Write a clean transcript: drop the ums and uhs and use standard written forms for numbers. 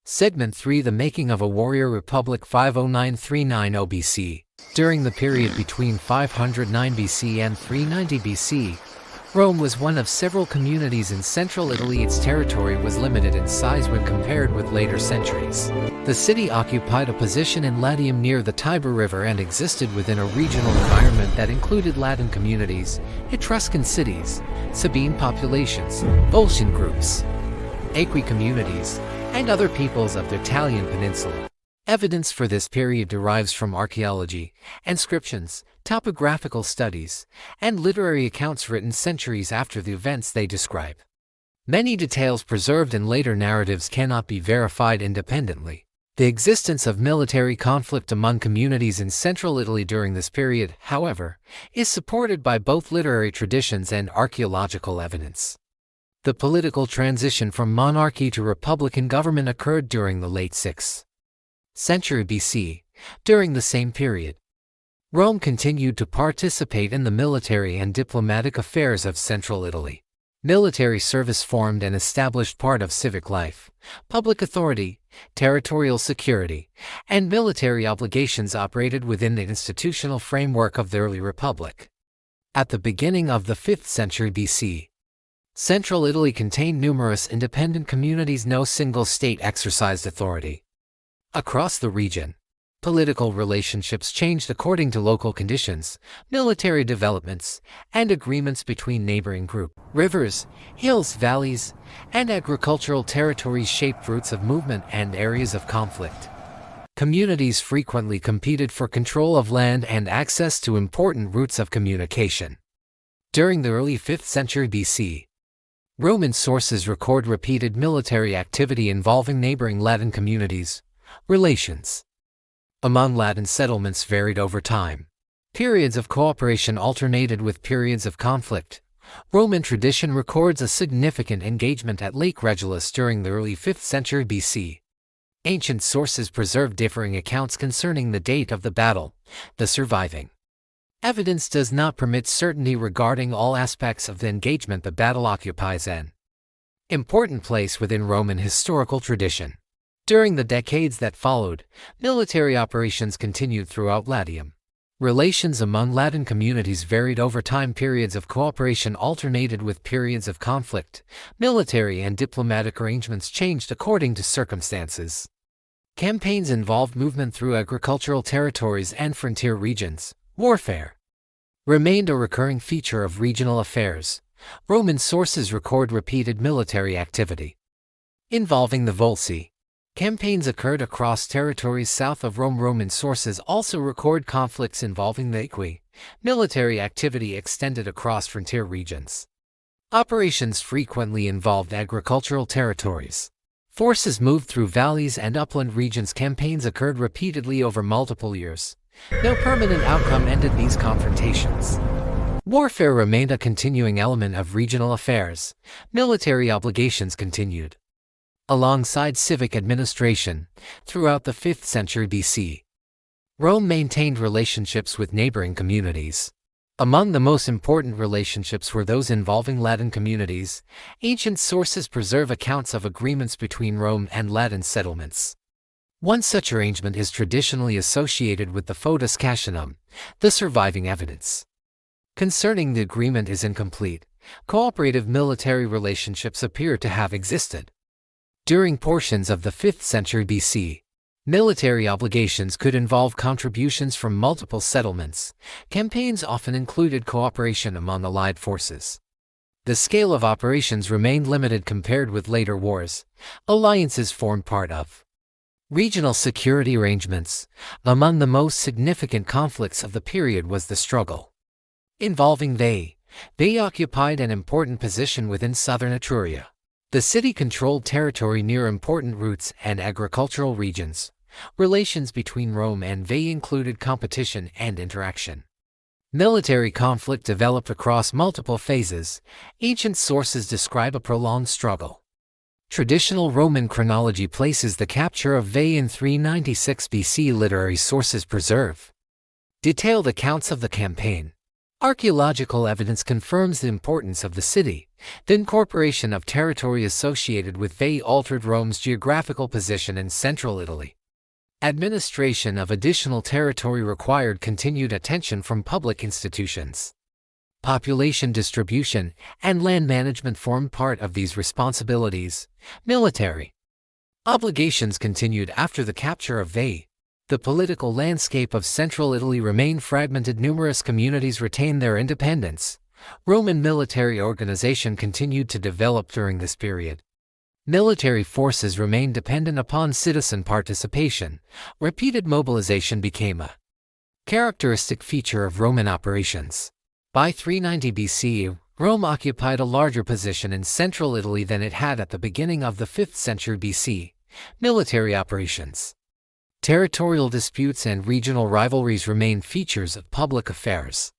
Segment 3: The Making of a Warrior Republic 509–390 BC. During the period between 509 BC and 390 BC, Rome was one of several communities in central Italy. Its territory was limited in size when compared with later centuries. The city occupied a position in Latium near the Tiber River and existed within a regional environment that included Latin communities, Etruscan cities, Sabine populations, Volscian groups, Aequi communities, and other peoples of the Italian peninsula. Evidence for this period derives from archaeology, inscriptions, topographical studies, and literary accounts written centuries after the events they describe. Many details preserved in later narratives cannot be verified independently. The existence of military conflict among communities in central Italy during this period, however, is supported by both literary traditions and archaeological evidence. The political transition from monarchy to republican government occurred during the late 6th century BC. During the same period, Rome continued to participate in the military and diplomatic affairs of central Italy. Military service formed an established part of civic life. Public authority, territorial security, and military obligations operated within the institutional framework of the early republic. At the beginning of the 5th century BC, central Italy contained numerous independent communities. No single state exercised authority across the region. Political relationships changed according to local conditions, military developments, and agreements between neighboring groups. Rivers, hills, valleys, and agricultural territories shaped routes of movement and areas of conflict. Communities frequently competed for control of land and access to important routes of communication. During the early 5th century BC, Roman sources record repeated military activity involving neighboring Latin communities. Relations among Latin settlements varied over time. Periods of cooperation alternated with periods of conflict. Roman tradition records a significant engagement at Lake Regillus during the early 5th century BC. Ancient sources preserve differing accounts concerning the date of the battle. The surviving evidence does not permit certainty regarding all aspects of the engagement. The battle occupies an important place within Roman historical tradition. During the decades that followed, military operations continued throughout Latium. Relations among Latin communities varied over time. Periods of cooperation alternated with periods of conflict. Military and diplomatic arrangements changed according to circumstances. Campaigns involved movement through agricultural territories and frontier regions. Warfare remained a recurring feature of regional affairs. Roman sources record repeated military activity involving the Volsci. Campaigns occurred across territories south of Rome. Roman sources also record conflicts involving the Aequi. Military activity extended across frontier regions. Operations frequently involved agricultural territories. Forces moved through valleys and upland regions. Campaigns occurred repeatedly over multiple years. No permanent outcome ended these confrontations. Warfare remained a continuing element of regional affairs. Military obligations continued alongside civic administration. Throughout the 5th century BC, Rome maintained relationships with neighboring communities. Among the most important relationships were those involving Latin communities. Ancient sources preserve accounts of agreements between Rome and Latin settlements. One such arrangement is traditionally associated with the Foedus Cascinum. The surviving evidence concerning the agreement is incomplete. Cooperative military relationships appear to have existed during portions of the 5th century BC. Military obligations could involve contributions from multiple settlements. Campaigns often included cooperation among allied forces. The scale of operations remained limited compared with later wars. Alliances formed part of regional security arrangements. Among the most significant conflicts of the period was the struggle involving Veii. Veii occupied an important position within southern Etruria. The city controlled territory near important routes and agricultural regions. Relations between Rome and Veii included competition and interaction. Military conflict developed across multiple phases. Ancient sources describe a prolonged struggle. Traditional Roman chronology places the capture of Veii in 396 BC. Literary sources preserve detailed accounts of the campaign. Archaeological evidence confirms the importance of the city. The incorporation of territory associated with Veii altered Rome's geographical position in central Italy. Administration of additional territory required continued attention from public institutions. Population distribution and land management formed part of these responsibilities. Military obligations continued after the capture of Veii. The political landscape of central Italy remained fragmented. Numerous communities retained their independence. Roman military organization continued to develop during this period. Military forces remained dependent upon citizen participation. Repeated mobilization became a characteristic feature of Roman operations. By 390 BCE, Rome occupied a larger position in central Italy than it had at the beginning of the 5th century BC. Military operations, territorial disputes and regional rivalries remained features of public affairs.